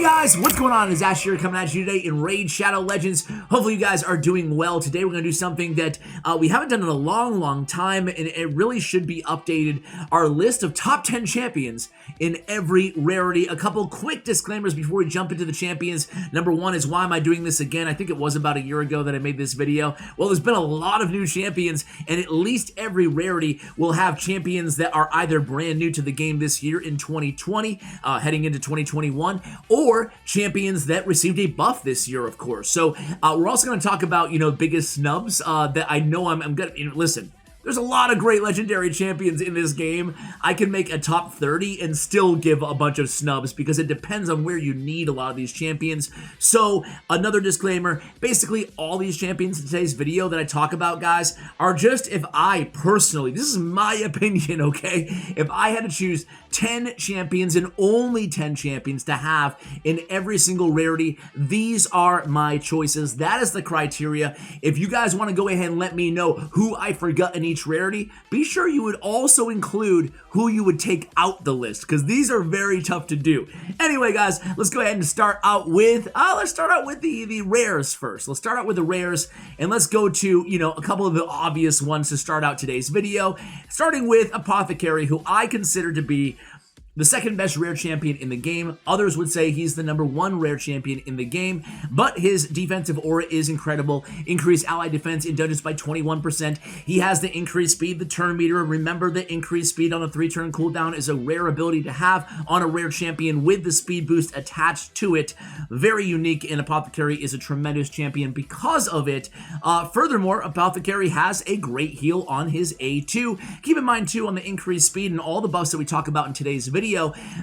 Guys, what's going on? It's Ash here coming at you today in Raid Shadow Legends. Hopefully you guys are doing well. Today we're going to do something that we haven't done in a long time, and it really should be updated. Our list of top 10 champions in every rarity. A couple quick disclaimers before we jump into the champions. Number one is, why am I doing this again? I think it was about a year ago that I made this video. Well, there's been a lot of new champions, and at least every rarity will have champions that are either brand new to the game this year in 2020, heading into 2021, or champions that received a buff this year, of course. So we're also going to talk about, biggest snubs that I know I'm going to, listen. There's a lot of great legendary champions in this game. I can make a top 30 and still give a bunch of snubs because it depends on where you need a lot of these champions. So another disclaimer, basically all these champions in today's video that I talk about, guys, are just if I personally, this is my opinion, okay? If I had to choose 10 champions and only 10 champions to have in every single rarity, these are my choices. That is the criteria. If you guys want to go ahead and let me know who I forgot in each rarity, be sure you would also include who you would take out the list, because these are very tough to do. Anyway, guys, let's go ahead and start out with the rares first. Let's start out with the rares, and let's go to, a couple of the obvious ones to start out today's video, starting with Apothecary, who I consider to be the second best rare champion in the game. Others would say he's the #1 rare champion in the game, but his defensive aura is incredible. Increased ally defense in dungeons by 21%. He has the increased speed, the turn meter. Remember, the increased speed on a 3-turn cooldown is a rare ability to have on a rare champion with the speed boost attached to it. Very unique, and Apothecary is a tremendous champion because of it. Furthermore, Apothecary has a great heal on his A2. Keep in mind, too, on the increased speed and all the buffs that we talk about in today's video,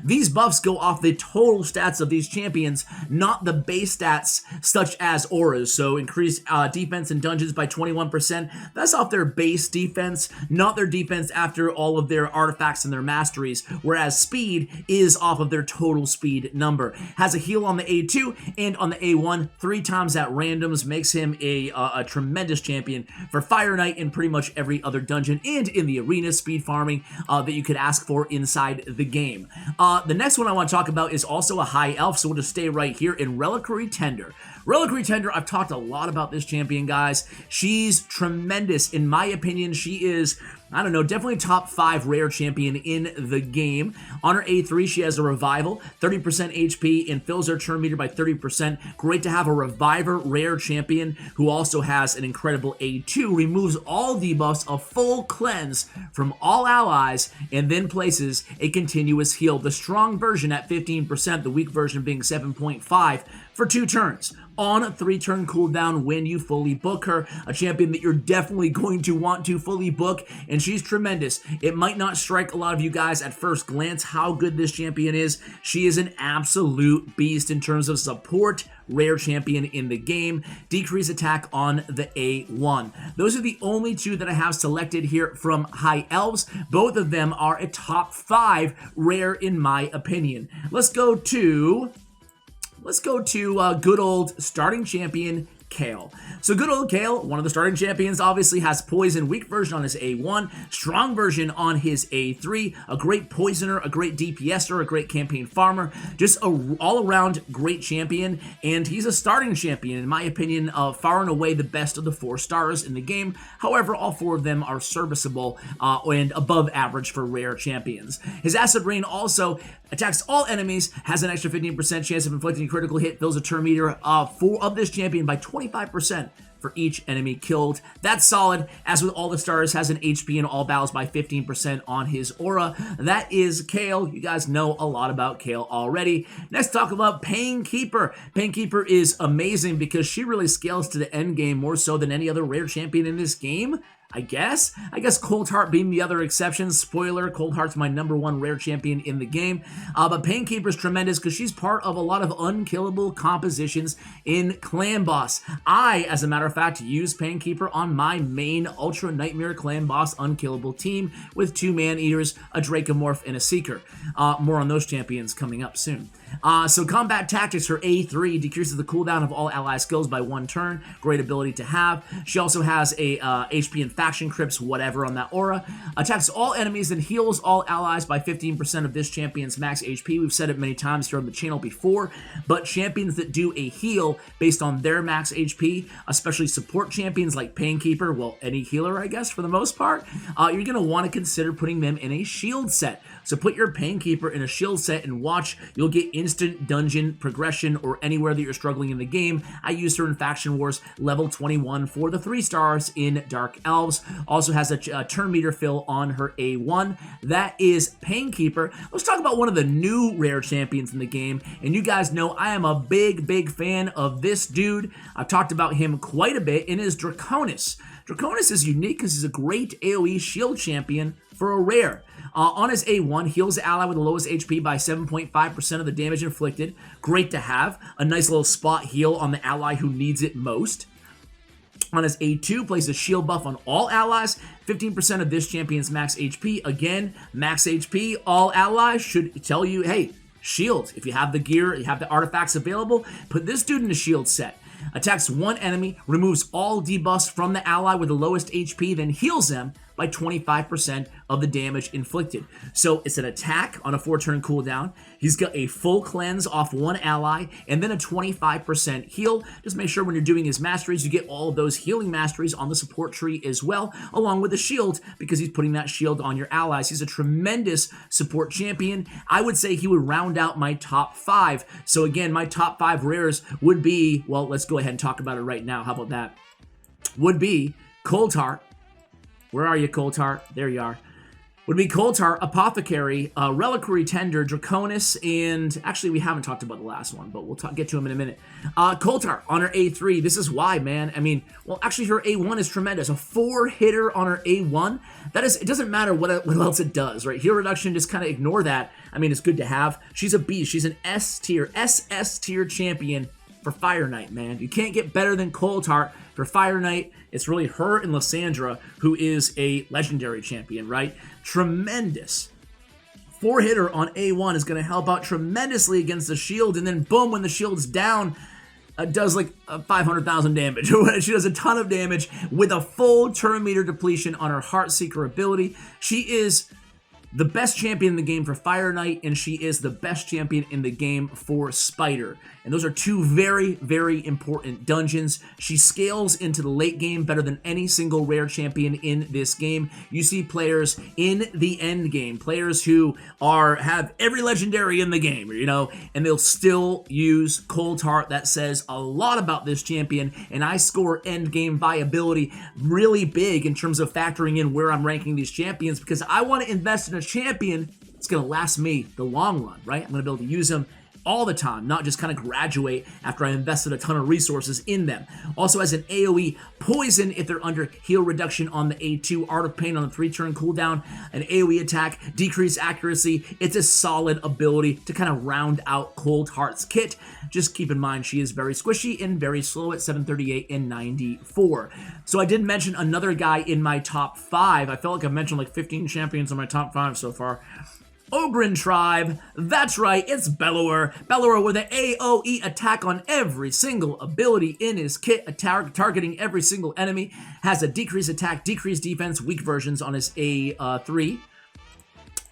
these buffs go off the total stats of these champions, not the base stats such as auras. So increased defense in dungeons by 21%. That's off their base defense, not their defense after all of their artifacts and their masteries, whereas speed is off of their total speed number. Has a heal on the A2 and on the A1, 3 times at randoms, makes him a tremendous champion for Fire Knight in pretty much every other dungeon and in the arena speed farming that you could ask for inside the game. The next one I want to talk about is also a high elf, so we'll just stay right here in Relictender. Relictender, I've talked a lot about this champion, guys. She's tremendous. In my opinion, she is, I don't know, definitely top 5 rare champion in the game. On her A3, she has a revival, 30% HP, and fills her turn meter by 30%. Great to have a reviver rare champion who also has an incredible A2, removes all debuffs, a full cleanse from all allies, and then places a continuous heal. The strong version at 15%, the weak version being 7.5 for 2 turns. On a 3-turn cooldown when you fully book her. A champion that you're definitely going to want to fully book, and she's tremendous. It might not strike a lot of you guys at first glance how good this champion is. She is an absolute beast in terms of support, rare champion in the game. Decrease attack on the A1. Those are the only 2 that I have selected here from High Elves. Both of them are a top 5 rare in my opinion. Let's go to good old starting champion Kale. So good old Kale, one of the starting champions, obviously has poison, weak version on his A1, strong version on his A3, a great poisoner, a great DPSer, a great campaign farmer, just a all-around great champion, and he's a starting champion, in my opinion, far and away the best of the 4 stars in the game. However, all 4 of them are serviceable and above average for rare champions. His Acid Rain also attacks all enemies, has an extra 15% chance of inflicting a critical hit, fills a turn meter of this champion by 25% for each enemy killed. That's solid. As with all the stars, has an HP in all battles by 15% on his aura. That is Kale. You guys know a lot about Kale already. Next, talk about Painkeeper. Painkeeper is amazing because she really scales to the end game more so than any other rare champion in this game. I guess Coldheart being the other exception. Spoiler, Coldheart's my #1 rare champion in the game. But Painkeeper's tremendous because she's part of a lot of unkillable compositions in Clan Boss. I, as a matter of fact, use Painkeeper on my main Ultra Nightmare Clan Boss unkillable team with 2 Maneaters, a Dracomorph, and a Seeker. More on those champions coming up soon. So combat tactics, her A3 decreases the cooldown of all ally skills by 1 turn. Great ability to have. She also has a HP and faction crypts, whatever on that aura. Attacks all enemies and heals all allies by 15% of this champion's max HP. We've said it many times here on the channel before, but champions that do a heal based on their max HP, especially support champions like Painkeeper, well, any healer, I guess, for the most part, you're going to want to consider putting them in a shield set. So put your Painkeeper in a shield set and watch, you'll get instant dungeon progression or anywhere that you're struggling in the game. I used her in Faction Wars level 21 for the 3 stars in Dark Elves. Also has a turn meter fill on her A1. That is Painkeeper. Let's talk about one of the new rare champions in the game. And you guys know I am a big fan of this dude. I've talked about him quite a bit, and is Draconis. Draconis is unique because he's a great AoE shield champion for a rare. On his A1, heals the ally with the lowest HP by 7.5% of the damage inflicted. Great to have. A nice little spot heal on the ally who needs it most. On his A2, places a shield buff on all allies. 15% of this champion's max HP. Again, max HP, all allies should tell you, hey, shield. If you have the gear, you have the artifacts available, put this dude in a shield set. Attacks one enemy, removes all debuffs from the ally with the lowest HP, then heals them by 25% of the damage inflicted. So it's an attack on a 4-turn cooldown. He's got a full cleanse off one ally, and then a 25% heal. Just make sure when you're doing his masteries, you get all of those healing masteries on the support tree as well, along with the shield, because he's putting that shield on your allies. He's a tremendous support champion. I would say he would round out my top 5. So again, my top 5 rares would be, well, let's go ahead and talk about it right now. How about that? Would be Coldheart. Where are you, Coldheart? There you are. Would be Coldheart, Apothecary, Relictender, Draconis, and actually we haven't talked about the last one, but we'll get to him in a minute. Coldheart on her A3. This is why, man. I mean, well, actually her A1 is tremendous. A 4-hitter on her A1. That is, it doesn't matter what else it does, right? Heal reduction, just kind of ignore that. I mean, it's good to have. She's a beast. She's an S-tier, SS-tier champion for Fire Knight, man. You can't get better than Coldheart for Fire Knight. It's really her and Lysandra, who is a legendary champion, right? Tremendous. 4-hitter on A1 is going to help out tremendously against the shield, and then boom, when the shield's down, does like 500,000 damage. She does a ton of damage with a full turn meter depletion on her Heartseeker ability. She is the best champion in the game for Fire Knight, and she is the best champion in the game for Spider. And those are two very important dungeons. She scales into the late game better than any single rare champion in this game. You see players in the end game, players who have every legendary in the game, you know, and they'll still use Coldheart. That says a lot about this champion, and I score end game viability really big in terms of factoring in where I'm ranking these champions, because I want to invest in a champion that's going to last me the long run, right? I'm going to be able to use them all the time, not just kind of graduate after I invested a ton of resources in them. Also has an AoE poison if they're under heal reduction on the A2, Art of Pain on the 3-turn cooldown, an AoE attack, decreased accuracy. It's a solid ability to kind of round out Coldheart's kit. Just keep in mind she is very squishy and very slow at 738 and 94. So I did mention another guy in my top 5. I felt like I mentioned like 15 champions in my top 5 so far. Ogren Tribe, that's right, it's Bellower. Bellower with an AoE attack on every single ability in his kit, targeting every single enemy, has a decreased attack, decreased defense, weak versions on his A3.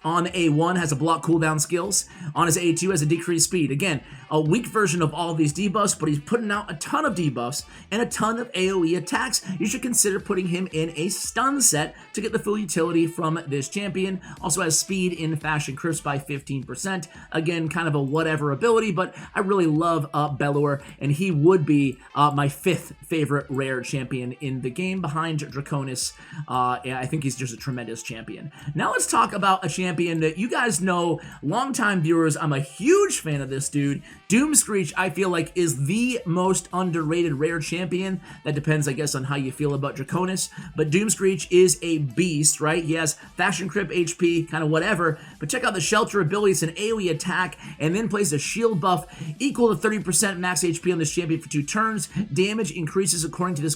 On A1 has a block cooldown skills. On his A2 has a decreased speed. Again, a weak version of all of these debuffs, but he's putting out a ton of debuffs and a ton of AoE attacks. You should consider putting him in a stun set to get the full utility from this champion. Also has speed in Fashion Crisps by 15%. Again, kind of a whatever ability, but I really love Bellower, and he would be my 5th favorite rare champion in the game behind Draconis. I think he's just a tremendous champion. Now let's talk about a champion that you guys know, longtime viewers, I'm a huge fan of this dude. Doomscreech, I feel like, is the most underrated rare champion. That depends, I guess, on how you feel about Draconis, but Doomscreech is a beast, right? He has Fashion Crypt HP, kind of whatever, but check out the Shelter ability. It's an AoE attack, and then plays a shield buff equal to 30% max HP on this champion for 2 turns. Damage increases according to this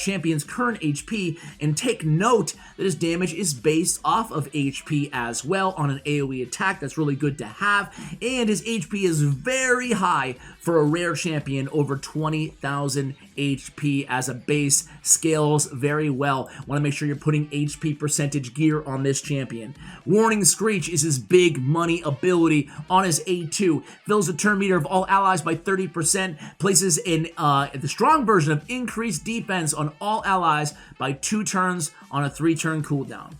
champion's current HP, and take note that his damage is based off of HP as well. well on an AoE attack. That's really good to have. And his HP is very high for a rare champion, over 20,000 HP as a base. Scales very well. Want to make sure you're putting HP percentage gear on this champion. Warning Screech is his big money ability on his A2. Fills the turn meter of all allies by 30%. Places in the strong version of increased defense on all allies by 2 turns on a 3-turn cooldown.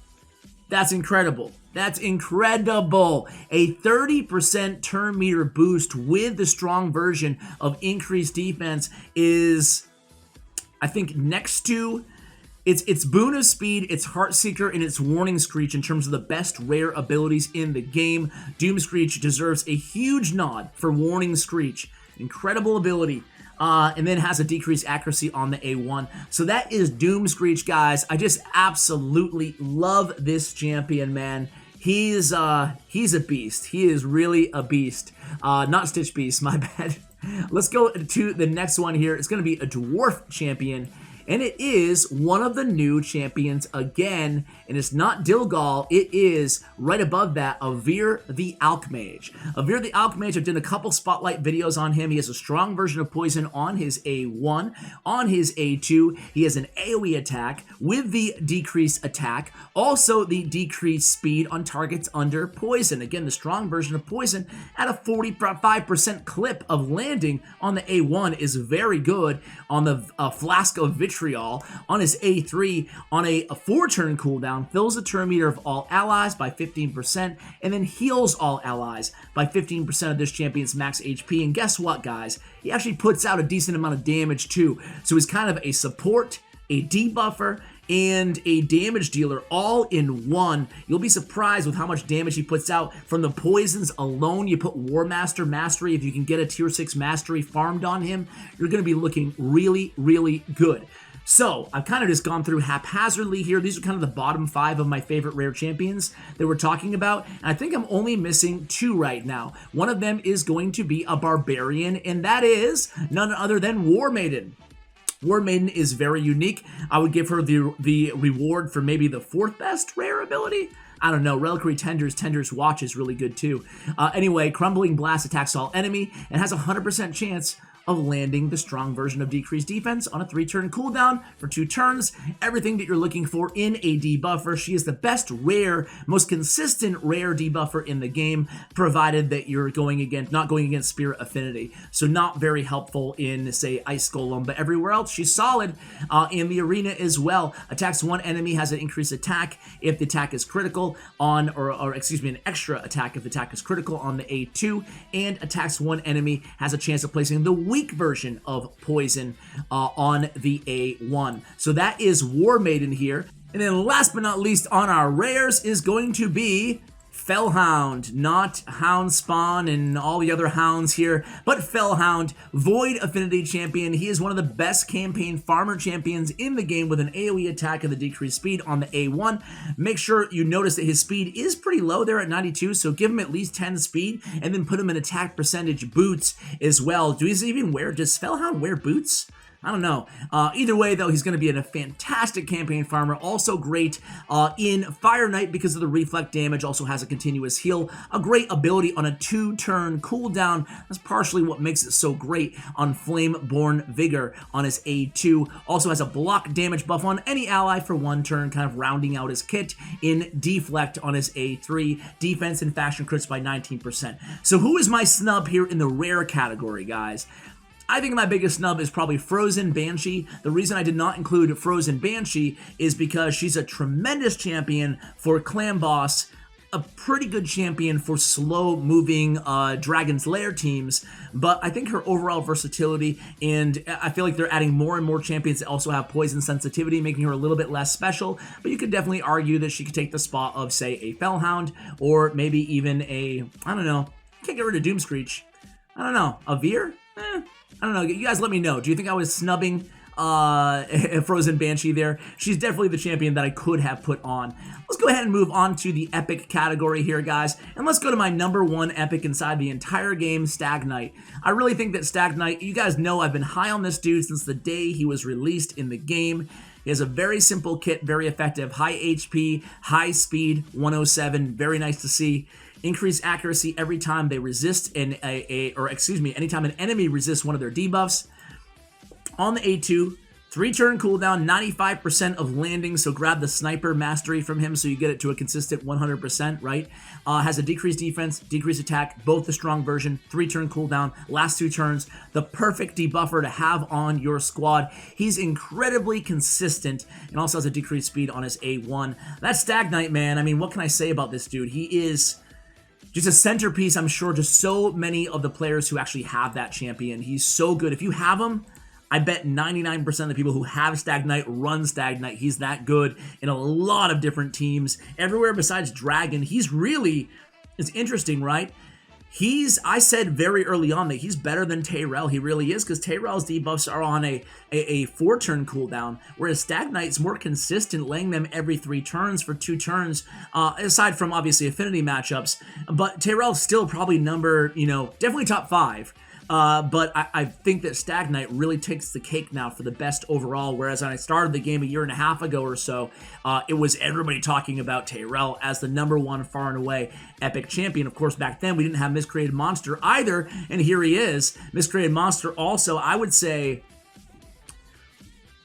That's incredible. That's incredible. A 30% turn meter boost with the strong version of increased defense is, I think, next to it's Boon of Speed, it's Heartseeker, and it's Warning Screech in terms of the best rare abilities in the game. Doomscreech deserves a huge nod for Warning Screech. Incredible ability. And then has a decreased accuracy on the A1. So that is Doomscreech, guys. I just absolutely love this champion, man. He's a beast. He is really a beast. Not Stitch Beast, my bad. Let's go to the next one here. It's going to be a dwarf champion. And it is one of the new champions again, and it's not Dilgal, it is right above that, Avira the Alchmage. Avira the Alchmage, I've done a couple spotlight videos on him. He has a strong version of poison on his A1. On his A2, he has an AoE attack with the decreased attack, also the decreased speed on targets under poison. Again, the strong version of poison at a 45% clip of landing on the A1 is very good. On the Flask of Vitriol, on his A3, on a 4-turn cooldown, fills the turn meter of all allies by 15%, and then heals all allies by 15% of this champion's max HP. And guess what, guys? He actually puts out a decent amount of damage too. So he's kind of a support, a debuffer, and a damage dealer all in one. You'll be surprised with how much damage he puts out from the poisons alone. You put War Master Mastery, if you can get a tier 6 Mastery farmed on him, you're going to be looking really, really good. So, I've kind of just gone through haphazardly here. These are kind of the bottom 5 of my favorite rare champions that we're talking about. And I think I'm only missing 2 right now. One of them is going to be a Barbarian, and that is none other than War Maiden. War Maiden is very unique. I would give her the reward for maybe the 4th best rare ability. I don't know. Reliquary Tender's Watch is really good too. Anyway, Crumbling Blast attacks all enemy and has a 100% chance of landing the strong version of decreased defense on a 3-turn cooldown for 2 turns. Everything that you're looking for in a debuffer. She is the best rare, most consistent rare debuffer in the game, provided that you're not going against Spirit Affinity. So not very helpful in, say, Ice Golem, but everywhere else she's solid. In the arena as well. Attacks one enemy, has an increased attack if the attack is critical on, or excuse me, an extra attack if the attack is critical on the A2, and attacks one enemy, has a chance of placing the weak version of poison on the A1. So that is War Maiden here. And then last but not least on our rares is going to be Felhound, not Houndspawn and all the other hounds here, but Felhound, Void Affinity champion. He is one of the best campaign farmer champions in the game with an AoE attack and the decreased speed on the A1. Make sure you notice that his speed is pretty low there at 92, so give him at least 10 speed and then put him in attack percentage boots as well. Does Felhound wear boots? I don't know. Either way, though, he's going to be a fantastic campaign farmer. Also great in Fire Knight because of the reflect damage. Also has a continuous heal. A great ability on a 2-turn cooldown. That's partially what makes it so great on Flameborn Vigor on his A2. Also has a block damage buff on any ally for 1 turn, kind of rounding out his kit. In Deflect on his A3. Defense and Fashion crits by 19%. So who is my snub here in the rare category, guys? I think my biggest snub is probably Frozen Banshee. The reason I did not include Frozen Banshee is because she's a tremendous champion for Clan Boss, a pretty good champion for slow-moving Dragon's Lair teams, but I think her overall versatility, and I feel like they're adding more and more champions that also have poison sensitivity, making her a little bit less special, but you could definitely argue that she could take the spot of, say, a Felhound, or maybe even a, I don't know, can't get rid of Doomscreech. I don't know, Avira? I don't know. You guys let me know. Do you think I was snubbing Frozen Banshee there? She's definitely the champion that I could have put on. Let's go ahead and move on to the epic category here, guys. And let's go to my #1 epic inside the entire game, Stag Knight. I really think that Stag Knight, you guys know I've been high on this dude since the day he was released in the game. He has a very simple kit, very effective. High HP, high speed, 107. Very nice to see. Increased accuracy every time they resist anytime an enemy resists one of their debuffs. On the A2, 3-turn cooldown, 95% of landings, so grab the sniper mastery from him so you get it to a consistent 100%, right? Has a decreased defense, decreased attack, both the strong version, 3-turn cooldown, last 2 turns, the perfect debuffer to have on your squad. He's incredibly consistent and also has a decreased speed on his A1. That's Stag Knight, man. I mean, what can I say about this dude? He is just a centerpiece, I'm sure, to so many of the players who actually have that champion. He's so good. If you have him, I bet 99% of the people who have Stag Knight run Stag Knight. He's that good in a lot of different teams. Everywhere besides Dragon, he's really, it's interesting, right? I said very early on that he's better than Tyrell. He really is, because Tyrell's debuffs are on a 4-turn cooldown, whereas Stag Knight's more consistent, laying them every 3 turns for 2 turns, aside from obviously affinity matchups. But Tyrell's still probably definitely top 5. But I think that Stag Knight really takes the cake now for the best overall, whereas when I started the game a year and a half ago or so, it was everybody talking about Tyrell as the #1 far and away epic champion. Of course, back then we didn't have Miscreated Monster either, and here he is. Miscreated Monster also, I would say,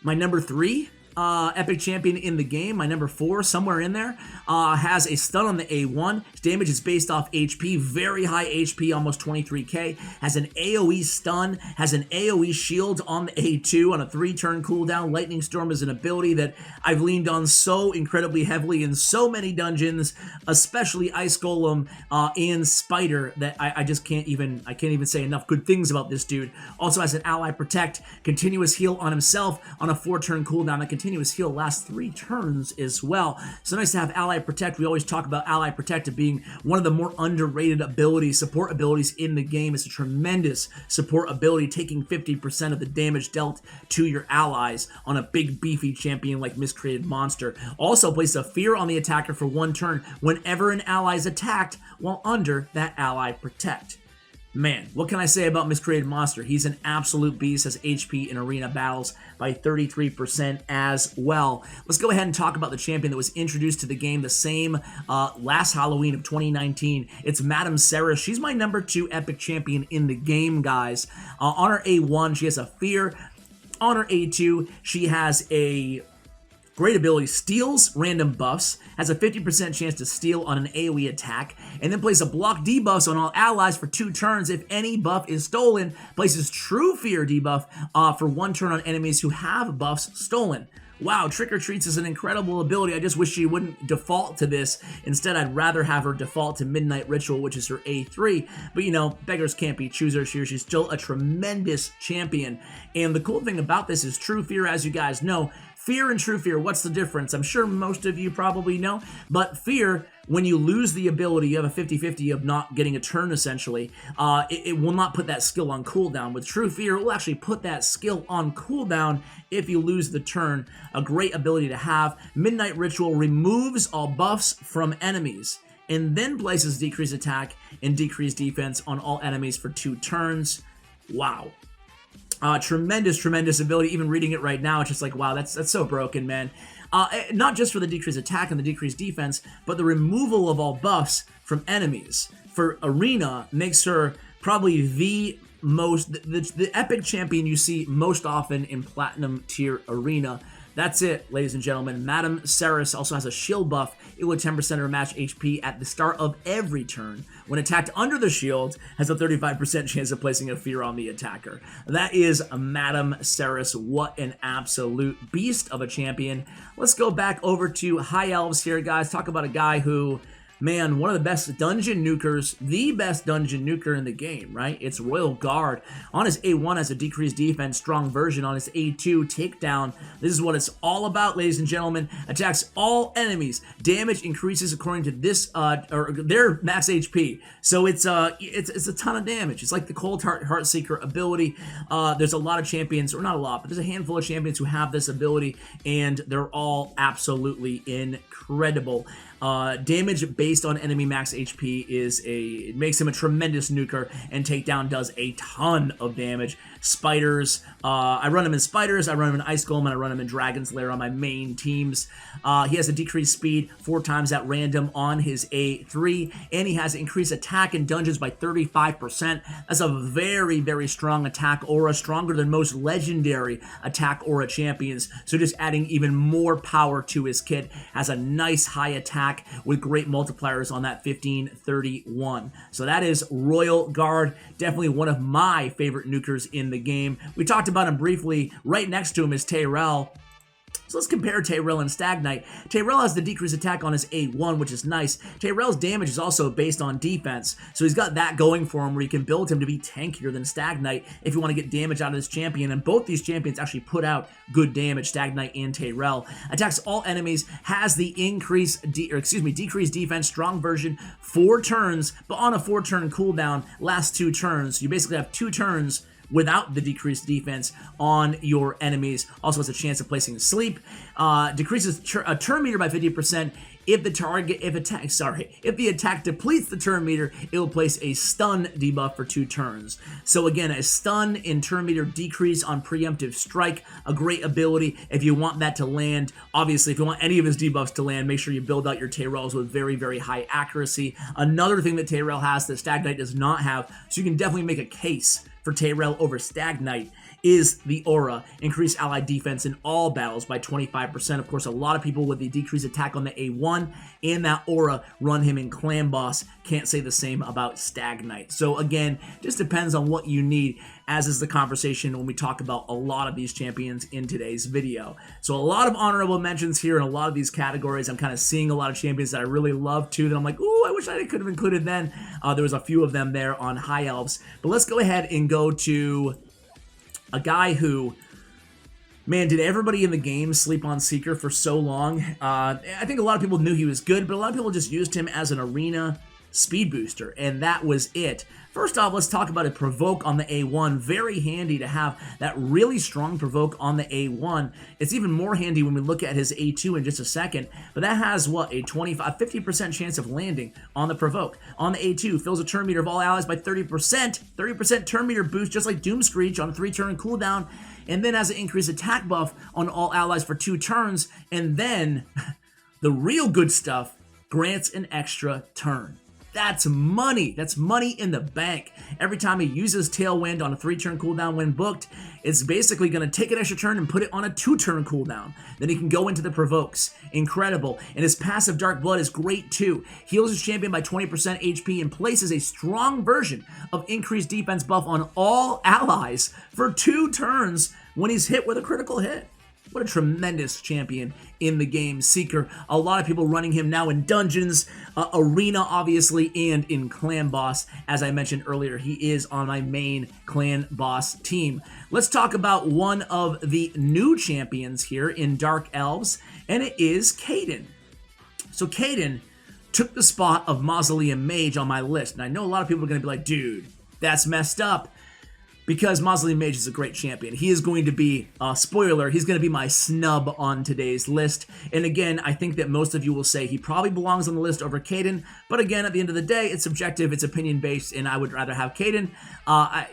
my #3 epic champion in the game, my #4, somewhere in there, has a stun on the A1. His damage is based off HP, very high HP, almost 23k. Has an AoE stun, has an AoE shield on the A2 on a 3-turn cooldown. Lightning Storm is an ability that I've leaned on so incredibly heavily in so many dungeons, especially Ice Golem and Spider, that I can't even say enough good things about this dude. Also has an Ally Protect, continuous heal on himself on a 4-turn cooldown. That continuous heal lasts 3 turns as well. So nice to have Ally Protect. We always talk about Ally Protect as being one of the more underrated abilities, support abilities in the game. It's a tremendous support ability, taking 50% of the damage dealt to your allies on a big beefy champion like Miscreated Monster. Also place a fear on the attacker for 1 turn whenever an ally is attacked while under that Ally Protect. Man, what can I say about Miscreated Monster? He's an absolute beast, has HP in arena battles by 33% as well. Let's go ahead and talk about the champion that was introduced to the game the same last Halloween of 2019. It's Madam Serra. She's my #2 epic champion in the game, guys. On her A1, she has a fear. On her A2, she has a great ability, steals random buffs, has a 50% chance to steal on an AoE attack, and then places a block debuffs on all allies for 2 turns if any buff is stolen. Places True Fear debuff for 1 turn on enemies who have buffs stolen. Wow, Trick or Treats is an incredible ability. I just wish she wouldn't default to this. Instead, I'd rather have her default to Midnight Ritual, which is her A3. But, beggars can't be choosers here. She's still a tremendous champion. And the cool thing about this is True Fear, as you guys know, Fear and True Fear, what's the difference? I'm sure most of you probably know, but Fear, when you lose the ability, you have a 50-50 of not getting a turn, essentially. It will not put that skill on cooldown. With True Fear, it will actually put that skill on cooldown if you lose the turn. A great ability to have. Midnight Ritual removes all buffs from enemies, and then places decreased attack and decreased defense on all enemies for 2 turns. Wow. Tremendous ability. Even reading it right now, it's just like, wow, that's so broken, man. Not just for the decreased attack and the decreased defense, but the removal of all buffs from enemies. For Arena, makes her probably the epic champion you see most often in Platinum tier Arena. That's it, ladies and gentlemen. Madam Serra also has a shield buff. It will 10% of her match HP at the start of every turn. When attacked under the shield, has a 35% chance of placing a fear on the attacker. That is Madam Serra. What an absolute beast of a champion. Let's go back over to High Elves here, guys. Talk about a guy who, man, one of the best dungeon nukers, the best dungeon nuker in the game, right? It's Royal Guard. On his A1 has a decreased defense, strong version. On his A2, takedown. This is what it's all about, ladies and gentlemen. Attacks all enemies. Damage increases according to this, or their max HP. So it's a ton of damage. It's like the Coldheart Heartseeker ability. There's a lot of champions, or not a lot, but there's a handful of champions who have this ability, and they're all absolutely incredible. Damage based based on enemy max HP it makes him a tremendous nuker, and takedown does a ton of damage. Spiders, I run him in Spiders, I run him in Ice Golem, and I run him in Dragon's Lair on my main teams. He has a decreased speed 4 times at random on his A3, and he has increased attack in dungeons by 35%. That's a very, very strong attack aura, stronger than most legendary attack aura champions, so just adding even more power to his kit. Has a nice high attack with great multipliers on that 1531. So that is Royal Guard, definitely one of my favorite nukers in the game. We talked about him briefly. Right next to him is Tyrell. So let's compare Tyrell and Stag Knight. Tyrell has the decreased attack on his A1, which is nice. Tyrell's damage is also based on defense, so he's got that going for him where you can build him to be tankier than Stag Knight if you want to get damage out of this champion, and both these champions actually put out good damage, Stag Knight and Tyrell. Attacks all enemies, has the decreased defense, strong version, 4 turns, but on a 4-turn cooldown, last 2 turns. You basically have 2 turns without the decreased defense on your enemies. Also has a chance of placing sleep. Decreases a turn meter by 50%. If the attack depletes the turn meter, it will place a stun debuff for 2 turns. So again, a stun and turn meter decrease on preemptive strike, a great ability if you want that to land. Obviously, if you want any of his debuffs to land, make sure you build out your Tyrells with very, very high accuracy. Another thing that Tyrell has that Stag Knight does not have, so you can definitely make a case for Tyrell over Stag Knight, is the aura. Increase allied defense in all battles by 25%. Of course, a lot of people with the decreased attack on the A1 and that aura run him in Clan Boss. Can't say the same about Stag Knight. So again, just depends on what you need, as is the conversation when we talk about a lot of these champions in today's video. So a lot of honorable mentions here in a lot of these categories. I'm kind of seeing a lot of champions that I really love too, that I'm like, ooh, I wish I could have included then. There was a few of them there on High Elves. But let's go ahead and go to a guy who, man, did everybody in the game sleep on Seeker for so long? I think a lot of people knew he was good, but a lot of people just used him as an arena speed booster, and that was it. First off, let's talk about a provoke on the A1. Very handy to have that really strong provoke on the A1. It's even more handy when we look at his A2 in just a second, but that has, what, a 50% chance of landing on the provoke. On the A2, fills a turn meter of all allies by 30%. 30% turn meter boost, just like Doomscreech on a 3-turn cooldown, and then has an increased attack buff on all allies for 2 turns, and then, the real good stuff, grants an extra turn. That's money. That's money in the bank. Every time he uses Tailwind on a 3-turn cooldown when booked, it's basically going to take an extra turn and put it on a 2-turn cooldown. Then he can go into the provokes. Incredible. And his passive Dark Blood is great too. Heals his champion by 20% HP and places a strong version of increased defense buff on all allies for 2 turns when he's hit with a critical hit. What a tremendous champion in the game, Seeker. A lot of people running him now in Dungeons, Arena, obviously, and in Clan Boss. As I mentioned earlier, he is on my main Clan Boss team. Let's talk about one of the new champions here in Dark Elves, and it is Kaden. So Kaden took the spot of Mausoleum Mage on my list, and I know a lot of people are going to be like, dude, that's messed up. Because Mausoleum Mage is a great champion. He is going to be, spoiler, he's going to be my snub on today's list. And again, I think that most of you will say he probably belongs on the list over Kaden. But again, at the end of the day, it's subjective, it's opinion-based, and I would rather have Kaden. I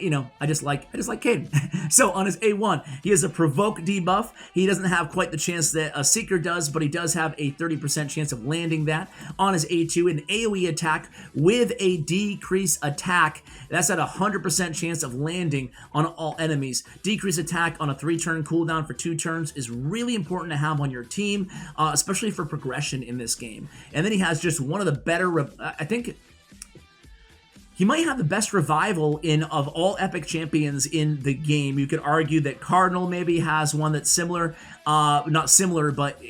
just like Kaden. So on his A1, he has a Provoke debuff. He doesn't have quite the chance that a Seeker does, but he does have a 30% chance of landing that. On his A2, an AoE attack with a decreased attack. That's at a 100% chance of landing on all enemies. Decrease attack on a 3-turn cooldown for 2 turns is really important to have on your team, especially for progression in this game. And then he has just one of the better, I think he might have the best revival of all epic champions in the game. You could argue that Cardinal maybe has one that's similar, not similar, but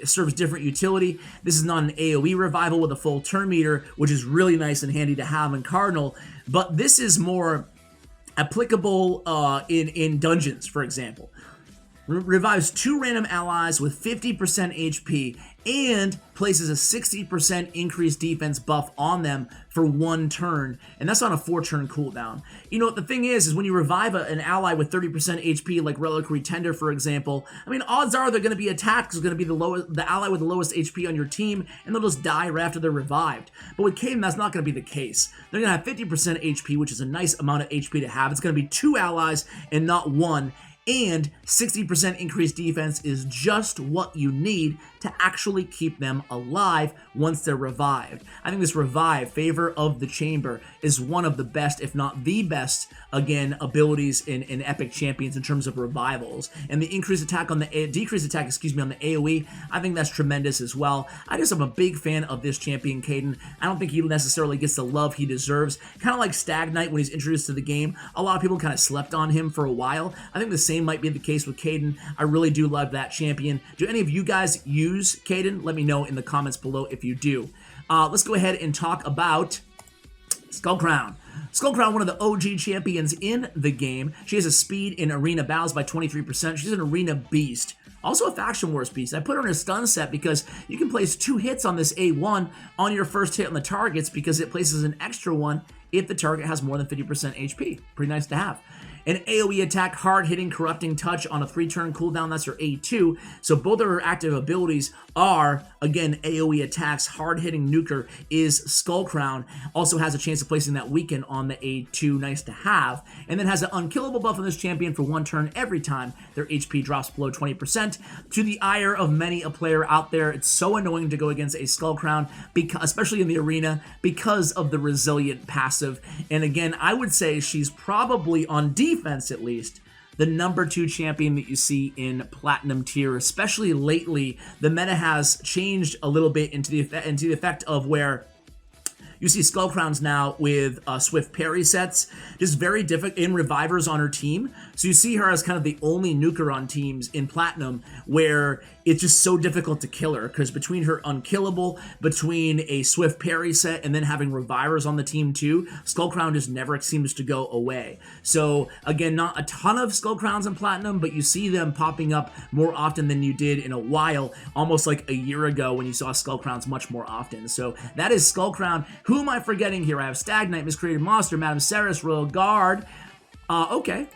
serves different utility. This is not an AoE revival with a full turn meter, which is really nice and handy to have in Cardinal, but this is more applicable in dungeons, for example. revives 2 random allies with 50% HP, and places a 60% increased defense buff on them for 1 turn, and that's on a 4-turn cooldown. You know what the thing is when you revive an ally with 30% HP, like Relictender, for example, I mean, odds are they're going to be attacked because it's going to be the ally with the lowest HP on your team, and they'll just die right after they're revived. But with Maiden, that's not going to be the case. They're going to have 50% HP, which is a nice amount of HP to have. It's going to be 2 allies and not 1. And 60% increased defense is just what you need to actually keep them alive once they're revived. I think this revive, Favor of the Chamber, is one of the best, if not the best, again, abilities in Epic Champions in terms of revivals. And the increased attack on the decreased attack, on the AoE, I think that's tremendous as well. I just am a big fan of this champion, Maiden. I don't think he necessarily gets the love he deserves. Kind of like Stag Knight when he's introduced to the game. A lot of people kind of slept on him for a while. I think the same might be the case with Maiden. I really do love that champion. Do any of you guys use Maiden? Let me know in the comments below if you do. Let's go ahead and talk about Skullcrown. Skullcrown, one of the OG champions in the game. She has a speed in arena battles by 23%. She's an arena beast. Also a Faction Wars beast. I put her in a stun set because you can place 2 hits on this A1 on your first hit on the targets because it places an extra 1 if the target has more than 50% HP. Pretty nice to have. An AoE attack, hard-hitting, corrupting touch on a 3-turn cooldown. That's her A2. So both of her active abilities are, again, AoE attacks. Hard-hitting nuker is Skullcrown. Also has a chance of placing that weaken on the A2. Nice to have. And then has an unkillable buff on this champion for 1 turn every time their HP drops below 20%. To the ire of many a player out there, it's so annoying to go against a Skullcrown, especially in the arena, because of the resilient passive. And again, I would say she's probably on defense at least, the number 2 champion that you see in Platinum tier, especially lately. The meta has changed a little bit into the effect of where you see Skullcrowns now with Swift Parry sets, just very difficult in revivers on her team. So you see her as kind of the only nuker on teams in Platinum where it's just so difficult to kill her because between her unkillable, between a Swift Parry set, and then having revivers on the team too, Skullcrown just never seems to go away. So again, not a ton of Skullcrowns in Platinum, but you see them popping up more often than you did in a while, almost like a year ago when you saw Skullcrowns much more often. So that is Skullcrown. Who am I forgetting here? I have Stag Knight, Miscreated Monster, Madame Serra, Royal Guard. Okay.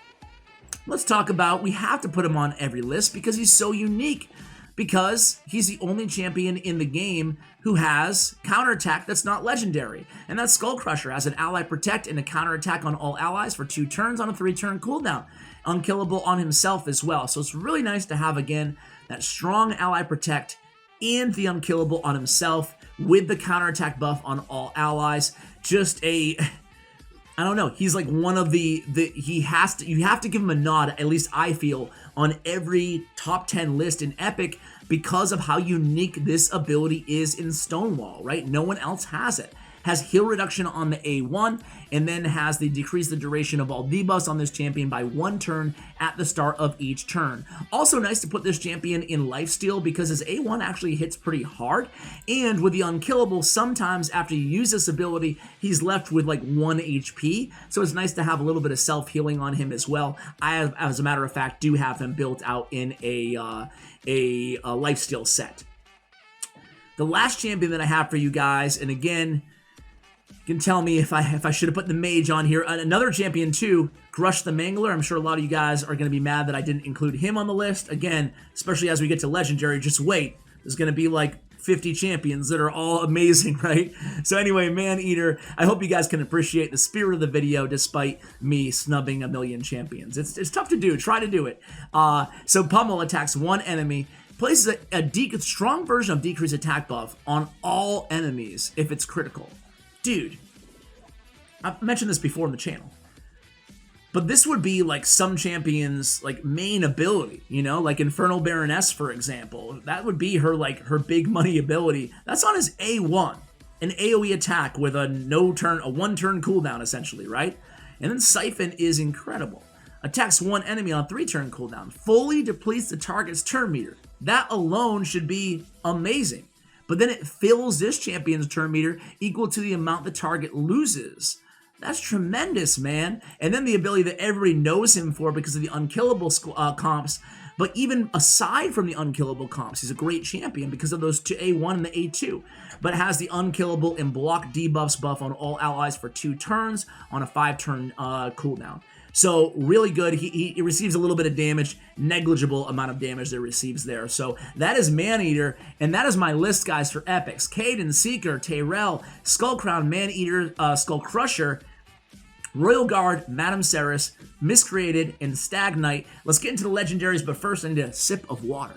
Let's talk about, we have to put him on every list because he's so unique. Because he's the only champion in the game who has counterattack that's not legendary. And that's Skullcrusher. Has an ally protect and a counterattack on all allies for 2 turns on a 3-turn cooldown. Unkillable on himself as well. So it's really nice to have, again, that strong ally protect and the unkillable on himself with the counterattack buff on all allies. Just a, I don't know, he's like one of you have to give him a nod, at least I feel, on every top 10 list in Epic because of how unique this ability is in Stonewall, right? No one else has it. Has heal reduction on the A1, and then has the decrease the duration of all debuffs on this champion by 1 turn at the start of each turn. Also nice to put this champion in lifesteal because his A1 actually hits pretty hard, and with the unkillable, sometimes after you use this ability, he's left with like 1 HP, so it's nice to have a little bit of self-healing on him as well. I, as a matter of fact, do have him built out in a lifesteal set. The last champion that I have for you guys, and again, you can tell me if I should have put the mage on here. Another champion too, Grush the Mangler. I'm sure a lot of you guys are going to be mad that I didn't include him on the list. Again, especially as we get to Legendary, just wait. There's going to be like 50 champions that are all amazing, right? So anyway, Maneater, I hope you guys can appreciate the spirit of the video despite me snubbing a million champions. It's tough to do. Try to do it. So Pummel attacks 1 enemy, places a strong version of decreased attack buff on all enemies if it's critical. Dude, I've mentioned this before on the channel, but this would be like some champions' like main ability, you know, like Infernal Baroness, for example. That would be her big money ability. That's on his A1, an AoE attack with a 1-turn cooldown essentially, right? And then Siphon is incredible. Attacks 1 enemy on a 3-turn cooldown. Fully depletes the target's turn meter. That alone should be amazing. But then it fills this champion's turn meter equal to the amount the target loses. That's tremendous, man. And then the ability that everybody knows him for because of the unkillable comps, But even aside from the unkillable comps, he's a great champion because of those two, A1 and the A2. But it has the unkillable and block debuffs buff on all allies for 2 turns on a 5-turn cooldown. So really good. He receives a little bit of damage, negligible amount of damage that it receives there. So that is Maneater, and that is my list, guys, for epics. Caden, Seeker, Tyrell, Skullcrown, Maneater, Skullcrusher, Royal Guard, Madame Serris, Miscreated, and Stag Knight. Let's get into the legendaries, but first I need a sip of water.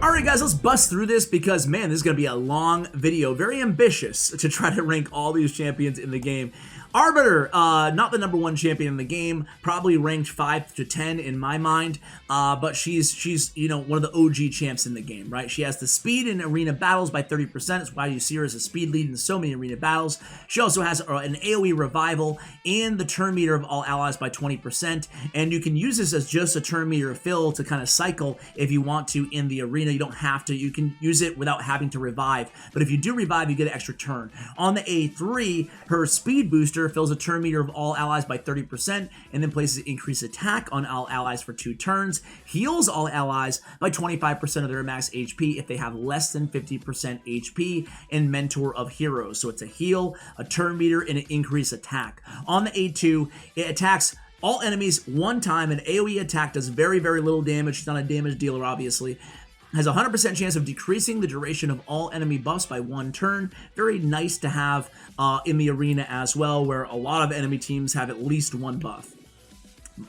Alright guys, let's bust through this because, man, this is going to be a long video. Very ambitious to try to rank all these champions in the game. Arbiter, not the #1 champion in the game, probably ranked 5 to 10 in my mind, but she's you know, one of the OG champs in the game, right? She has the speed in arena battles by 30%. That's why you see her as a speed lead in so many arena battles. She also has an AoE revival and the turn meter of all allies by 20%, and you can use this as just a turn meter fill to kind of cycle if you want to in the arena. You don't have to. You can use it without having to revive, but if you do revive, you get an extra turn. On the A3, her speed booster fills a turn meter of all allies by 30% and then places increased attack on all allies for 2 turns, heals all allies by 25% of their max HP if they have less than 50% HP, and Mentor of Heroes. So it's a heal, a turn meter, and an increased attack. On the A2, it attacks all enemies 1 time. An AoE attack does very, very little damage. She's not a damage dealer, obviously. Has a 100% chance of decreasing the duration of all enemy buffs by 1 turn. Very nice to have in the arena as well, where a lot of enemy teams have at least 1 buff.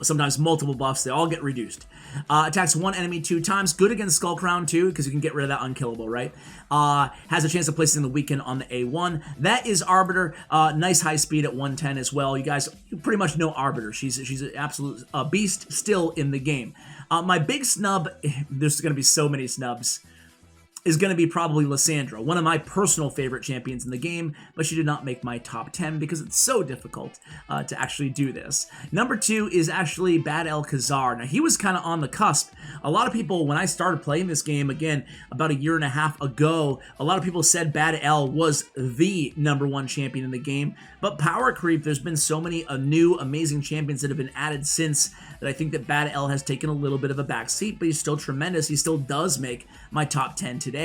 Sometimes multiple buffs, they all get reduced. Attacks 1 enemy 2 times. Good against Skullcrown too, because you can get rid of that unkillable, right? Has a chance of placing the weaken on the A1. That is Arbiter. Nice high speed at 110 as well. You guys pretty much know Arbiter. She's an absolute beast still in the game. My big snub, there's going to be so many snubs, is going to be probably Lysandra, one of my personal favorite champions in the game, but she did not make my top 10 because it's so difficult to actually do this. Number 2 is actually Badalcazar. Now, he was kind of on the cusp. A lot of people, when I started playing this game, again, about a year and a half ago, a lot of people said Badal was the #1 champion in the game, but power creep, there's been so many new amazing champions that have been added since that I think that Badal has taken a little bit of a back seat, but he's still tremendous. He still does make my top 10 today.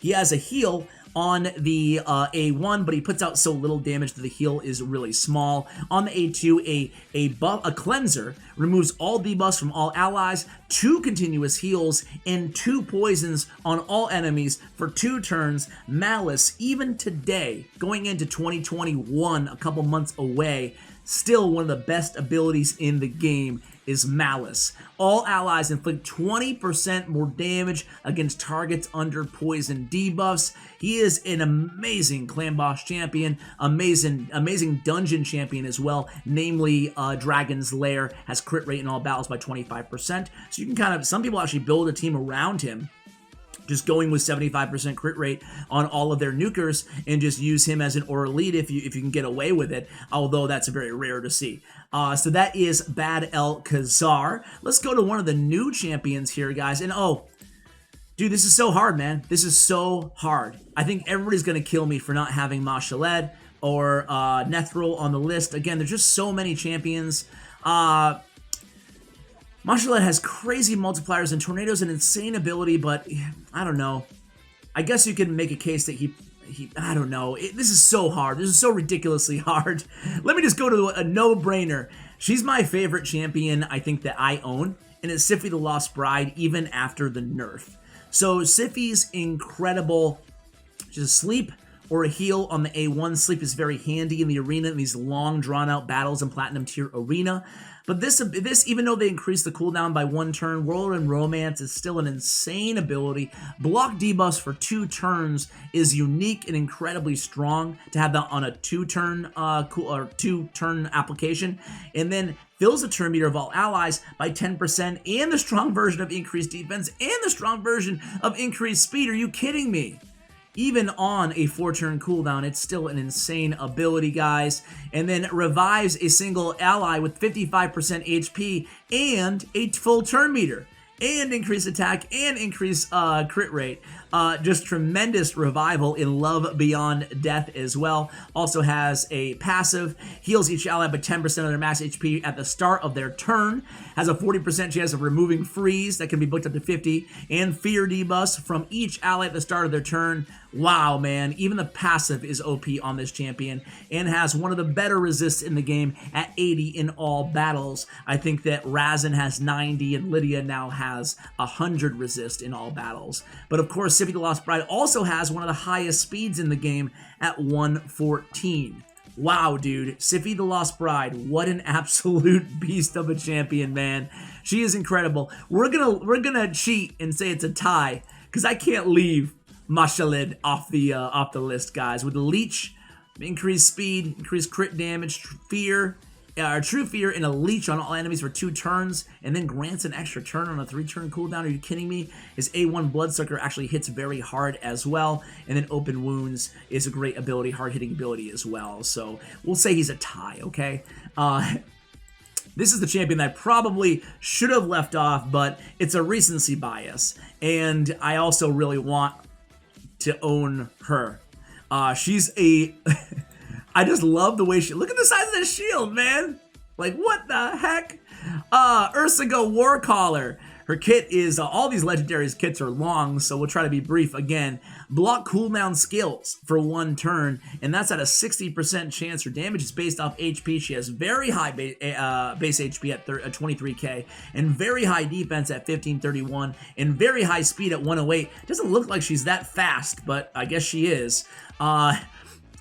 He has a heal on the A1, but he puts out so little damage that the heal is really small. On the A2, a cleanser removes all debuffs from all allies, 2 continuous heals, and 2 poisons on all enemies for 2 turns. Malice, even today, going into 2021, a couple months away, still one of the best abilities in the game is Malice. All allies inflict 20% more damage against targets under poison debuffs. He is an amazing clan boss champion, amazing dungeon champion as well, namely Dragon's Lair, has crit rate in all battles by 25%. So you can kind of, some people actually build a team around him, just going with 75% crit rate on all of their nukers and just use him as an aura lead if you can get away with it, although that's very rare to see. So that is Badalcazar. Let's go to one of the new champions here, guys. And oh, dude, this is so hard, man. This is so hard. I think everybody's going to kill me for not having Mashaled or Nethril on the list. Again, there's just so many champions. Mashaled has crazy multipliers, and Tornado's an insane ability, but I don't know. I guess you can make a case that he I don't know. This is so hard. This is so ridiculously hard. Let me just go to a no-brainer. She's my favorite champion, I think, that I own, and it's Siphi the Lost Bride, even after the nerf. So Siphi's incredible. She's a sleep or a heal on the A1. Sleep is very handy in the arena in these long, drawn-out battles in Platinum Tier Arena. But this, even though they increase the cooldown by 1 turn, Whirlwind Romance is still an insane ability. Block debuffs for 2 turns is unique and incredibly strong to have that on a 2-turn 2-turn application. And then fills the turn meter of all allies by 10%, and the strong version of increased defense, and the strong version of increased speed. Are you kidding me? Even on a 4-turn cooldown, it's still an insane ability, guys. And then revives a single ally with 55% HP and a full turn meter, and increase attack and increase crit rate. Just tremendous revival in Love Beyond Death as well. Also has a passive, heals each ally by 10% of their max HP at the start of their turn, has a 40% chance of removing freeze that can be booked up to 50, and fear debuffs from each ally at the start of their turn. Wow, man, even the passive is OP on this champion, and has one of the better resists in the game at 80 in all battles. I think that Razin has 90 and Lydia now has 100 resist in all battles. But of course, Sify the Lost Bride also has one of the highest speeds in the game at 114. Wow, dude, Sify the Lost Bride, what an absolute beast of a champion, man. She is incredible. We're gonna cheat and say it's a tie, because I can't leave Mashalid off the list, guys. With the Leech, increased speed, increased crit damage, fear, True Fear, and a Leech on all enemies for 2 turns, and then grants an extra turn on a 3-turn cooldown. Are you kidding me? His A1 Bloodsucker actually hits very hard as well, and then Open Wounds is a great ability, hard-hitting ability as well. So we'll say he's a tie, okay? This is the champion that I probably should have left off, but it's a recency bias, and I also really want to own her. She's a... I just love the way she... Look at the size of this shield, man! Like, what the heck? Ursa Warcaller. Her kit is... all these legendaries kits are long, so we'll try to be brief again. Block cooldown skills for 1 turn, and that's at a 60% chance. Her damage is based off HP. She has very high base HP at 23k, and very high defense at 1531, and very high speed at 108. Doesn't look like she's that fast, but I guess she is.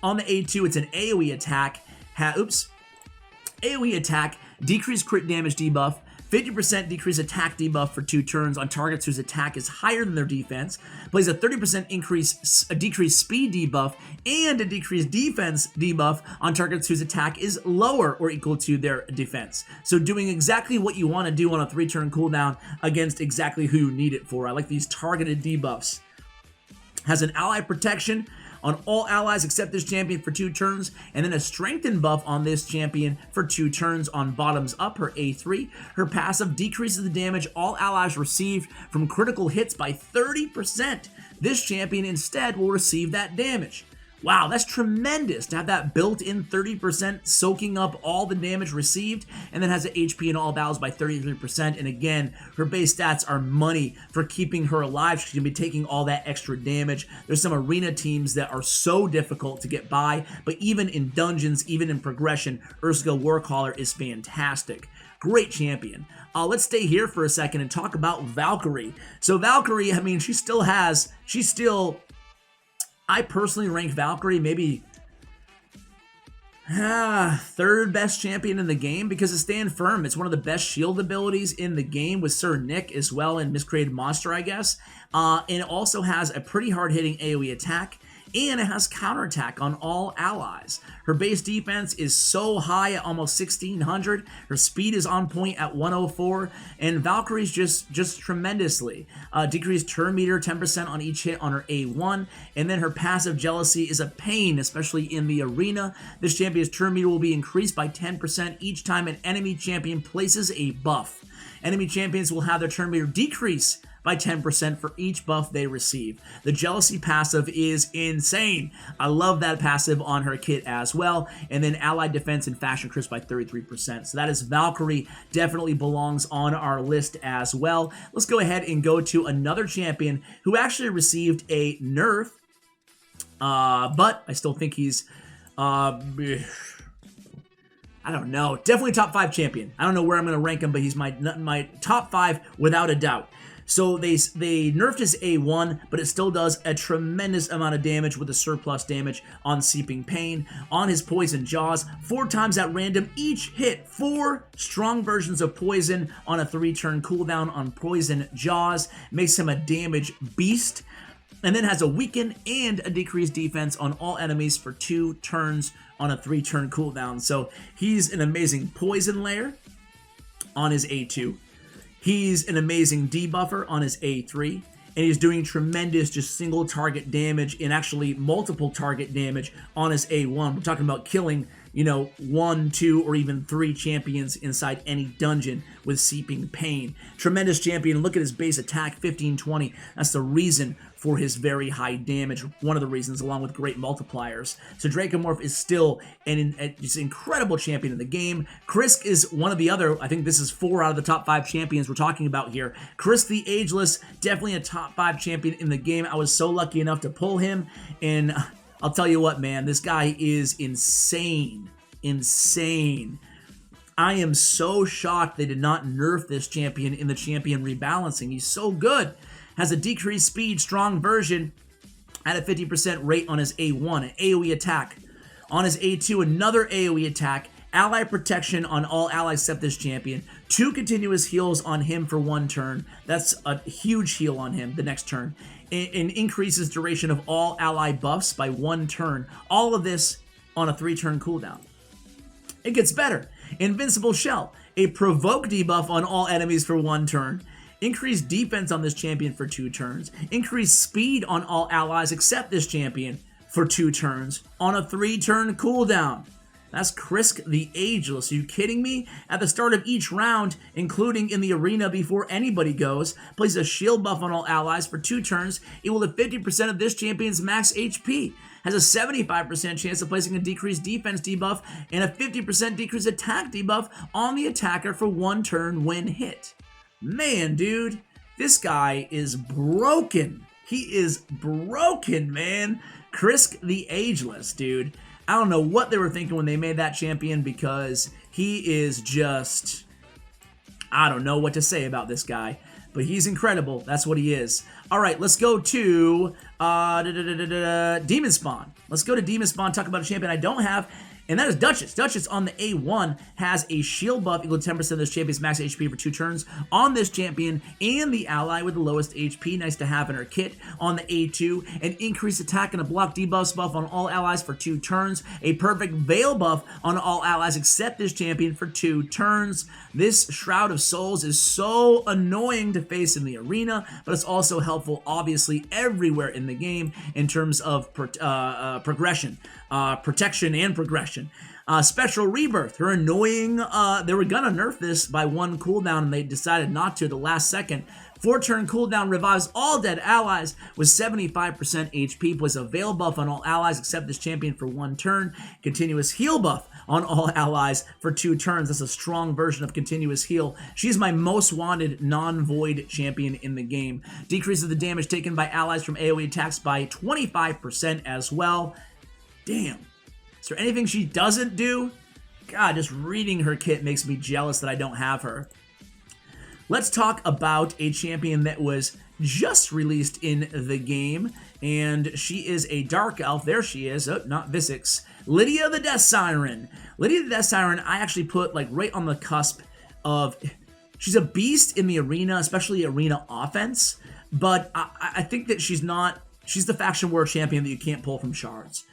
On the A2, it's an AoE attack. AoE attack, decreased crit damage debuff, 50% decreased attack debuff for 2 turns on targets whose attack is higher than their defense, plays a 30% decreased speed debuff, and a decreased defense debuff on targets whose attack is lower or equal to their defense. So doing exactly what you want to do on a 3-turn cooldown against exactly who you need it for. I like these targeted debuffs. Has an ally protection on all allies except this champion for 2 turns, and then a strengthen buff on this champion for 2 turns on bottoms up, her A3. Her passive decreases the damage all allies receive from critical hits by 30%. This champion instead will receive that damage. Wow, that's tremendous to have that built-in 30% soaking up all the damage received, and then has an HP in all battles by 33%. And again, her base stats are money for keeping her alive. She's going to be taking all that extra damage. There's some arena teams that are so difficult to get by, but even in dungeons, even in progression, Ursa Warcaller is fantastic. Great champion. Let's stay here for a second and talk about Valkyrie. So Valkyrie, I mean, I personally rank Valkyrie maybe 3rd best champion in the game because of Stand Firm. It's one of the best shield abilities in the game with Sir Nick as well in Miscreated Monster, I guess. And it also has a pretty hard-hitting AoE attack, and it has counterattack on all allies. Her base defense is so high at almost 1600. Her speed is on point at 104, and Valkyrie's just tremendously. Decreased turn meter 10% on each hit on her A1, and then her passive Jealousy is a pain, especially in the arena. This champion's turn meter will be increased by 10% each time an enemy champion places a buff. Enemy champions will have their turn meter decrease by 10% for each buff they receive. The Jealousy passive is insane. I love that passive on her kit as well. And then allied defense and fashion crisp by 33%. So that is Valkyrie. Definitely belongs on our list as well. Let's go ahead and go to another champion who actually received a nerf. But I still think he's... I don't know. Definitely top 5 champion. I don't know where I'm going to rank him, but he's my top 5 without a doubt. So they nerfed his A1, but it still does a tremendous amount of damage with a surplus damage on Seeping Pain. On his Poison Jaws, 4 times at random, each hit 4 strong versions of poison on a 3-turn cooldown on Poison Jaws. Makes him a damage beast. And then has a weaken and a decreased defense on all enemies for 2 turns on a 3-turn cooldown. So he's an amazing poison layer on his A2. He's an amazing debuffer on his A3, and he's doing tremendous just single target damage and actually multiple target damage on his A1. We're talking about killing, 1, 2, or even 3 champions inside any dungeon with Seeping Pain. Tremendous champion. Look at his base attack, 1520. That's the reason for his very high damage, one of the reasons, along with great multipliers. So Dracomorph is still just an incredible champion in the game. Krisk is one of the other, I think this is 4 out of the top 5 champions we're talking about here. Krisk the Ageless, definitely a top 5 champion in the game. I was so lucky enough to pull him, and I'll tell you what, man, this guy is insane. Insane. I am so shocked they did not nerf this champion in the champion rebalancing. He's so good. Has a decreased speed, strong version at a 50% rate on his A1, an AoE attack. On his A2, another AoE attack, ally protection on all allies except this champion, 2 continuous heals on him for 1 turn. That's a huge heal on him the next turn. And increases duration of all ally buffs by 1 turn. All of this on a 3-turn cooldown. It gets better. Invincible Shell, a provoke debuff on all enemies for 1 turn. Increased defense on this champion for 2 turns. Increased speed on all allies except this champion for 2 turns on a 3-turn cooldown. That's Krisk the Ageless. Are you kidding me? At the start of each round, including in the arena before anybody goes, places a shield buff on all allies for 2 turns, equal to 50% of this champion's max HP. Has a 75% chance of placing a decreased defense debuff and a 50% decreased attack debuff on the attacker for 1 turn when hit. Man, dude, this guy is broken. He is broken, man. Krisk the Ageless, dude. I don't know what they were thinking when they made that champion, because he is just... I don't know what to say about this guy, but he's incredible. That's what he is. All right, let's go to Demon Spawn. Let's go to Demon Spawn, talk about a champion I don't have, and that is Duchess. Duchess on the A1 has a shield buff equal to 10% of this champion's max HP for 2 turns on this champion and the ally with the lowest HP. Nice to have in her kit. On the A2, an increased attack and a block debuffs buff on all allies for 2 turns. A perfect veil buff on all allies except this champion for 2 turns. This Shroud of Souls is so annoying to face in the arena, but it's also helpful, obviously, everywhere in the game in terms of progression. Protection and progression. Spectral Rebirth, her annoying, they were gonna nerf this by 1 cooldown and they decided not to at the last second. 4-turn cooldown revives all dead allies with 75% HP, puts a veil buff on all allies except this champion for 1 turn. Continuous heal buff on all allies for 2 turns. That's a strong version of continuous heal. She's my most wanted non-void champion in the game. Decreases the damage taken by allies from AoE attacks by 25% as well. Damn. Is there anything she doesn't do? God, just reading her kit makes me jealous that I don't have her. Let's talk about a champion that was just released in the game, and she is a Dark Elf. There she is. Oh, not Visix. Lydia the Death Siren. Lydia the Death Siren, I actually put like right on the cusp of... She's a beast in the arena, especially arena offense, but I think that she's not... She's the faction war champion that you can't pull from shards.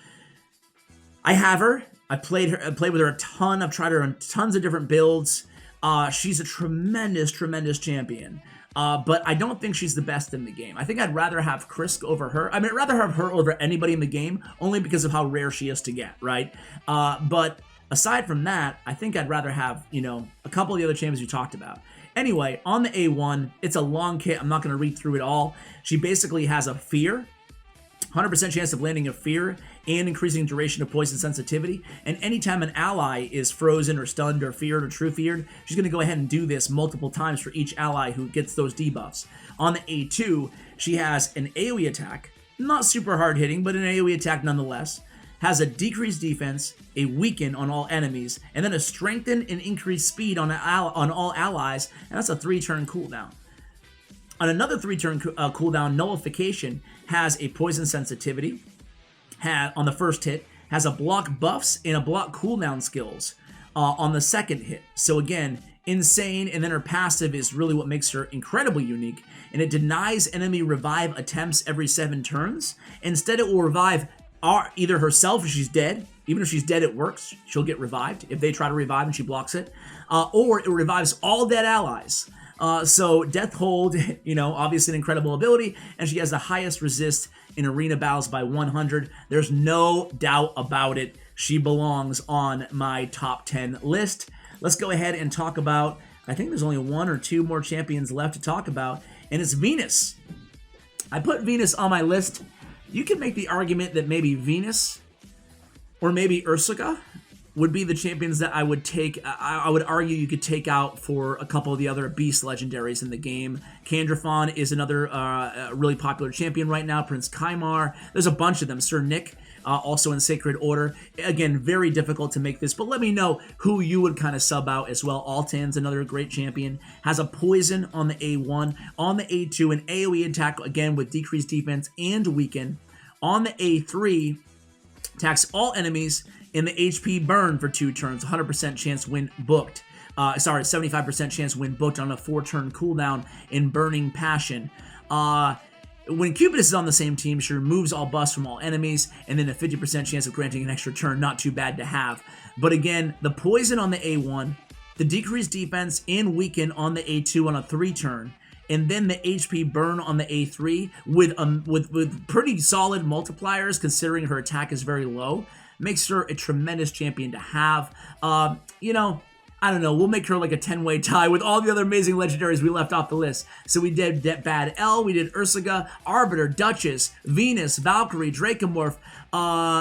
I have her. I played with her a ton. I've tried her on tons of different builds. She's a tremendous, tremendous champion. But I don't think she's the best in the game. I think I'd rather have Krisk over her. I mean, I'd rather have her over anybody in the game, only because of how rare she is to get, right? But aside from that, I think I'd rather have, you know, a couple of the other champions you talked about. Anyway, on the A1, it's a long kit. I'm not going to read through it all. She basically has a fear. 100% chance of landing a fear and increasing duration of poison sensitivity. And anytime an ally is frozen or stunned or feared or true feared, she's going to go ahead and do this multiple times for each ally who gets those debuffs. On the A2, she has an AoE attack, not super hard hitting, but an AoE attack nonetheless. Has a decreased defense, a weaken on all enemies, and then a strengthen and increased speed on all allies, and that's a 3-turn cooldown. On another 3-turn cooldown, Nullification has a poison sensitivity on the first hit, has a block buffs and a block cooldown skills on the second hit. So again, insane, and then her passive is really what makes her incredibly unique, and it denies enemy revive attempts every 7 turns. Instead, it will revive either herself if she's dead. Even if she's dead, it works. She'll get revived if they try to revive and she blocks it. Or it revives all dead allies. So Death Hold, you know, obviously an incredible ability, and she has the highest resist in arena battles by 100. There's no doubt about it. She belongs on my top 10 list. Let's go ahead and talk about, I think there's only 1 or 2 more champions left to talk about, and it's Venus. I put Venus on my list. You can make the argument that maybe Venus or maybe Ursa would be the champions that I would take. I would argue you could take out for a couple of the other beast legendaries in the game. Candrafon is another really popular champion right now. Prince Kymar. There's a bunch of them. Sir Nick, also in Sacred Order. Again, very difficult to make this, but let me know who you would kind of sub out as well. Altan's another great champion. Has a poison on the A1. On the A2, an AoE attack, again, with decreased defense and weaken. On the A3, attacks all enemies in the HP burn for 2 turns, 100% chance when booked. 75% chance when booked on a 4-turn cooldown in Burning Passion. When Cupidus is on the same team, she removes all buffs from all enemies, and then a 50% chance of granting an extra turn, not too bad to have. But again, the poison on the A1, the decreased defense and weaken on the A2 on a 3-turn, and then the HP burn on the A3 with pretty solid multipliers, considering her attack is very low, makes her a tremendous champion to have. You know, I don't know, we'll make her like a 10-way tie with all the other amazing legendaries we left off the list. So we did Bad L, we did Ursa, Arbiter, Duchess, Venus, Valkyrie, Dracomorph,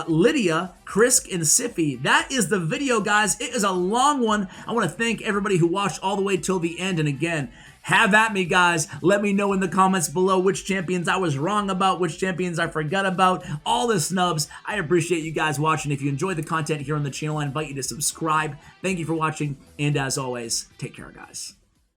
Lydia, Krisk, and Siphi. That is the video, guys. It is a long one. I want to thank everybody who watched all the way till the end. And again, have at me, guys. Let me know in the comments below which champions I was wrong about, which champions I forgot about, all the snubs. I appreciate you guys watching. If you enjoyed the content here on the channel, I invite you to subscribe. Thank you for watching, and as always, take care, guys.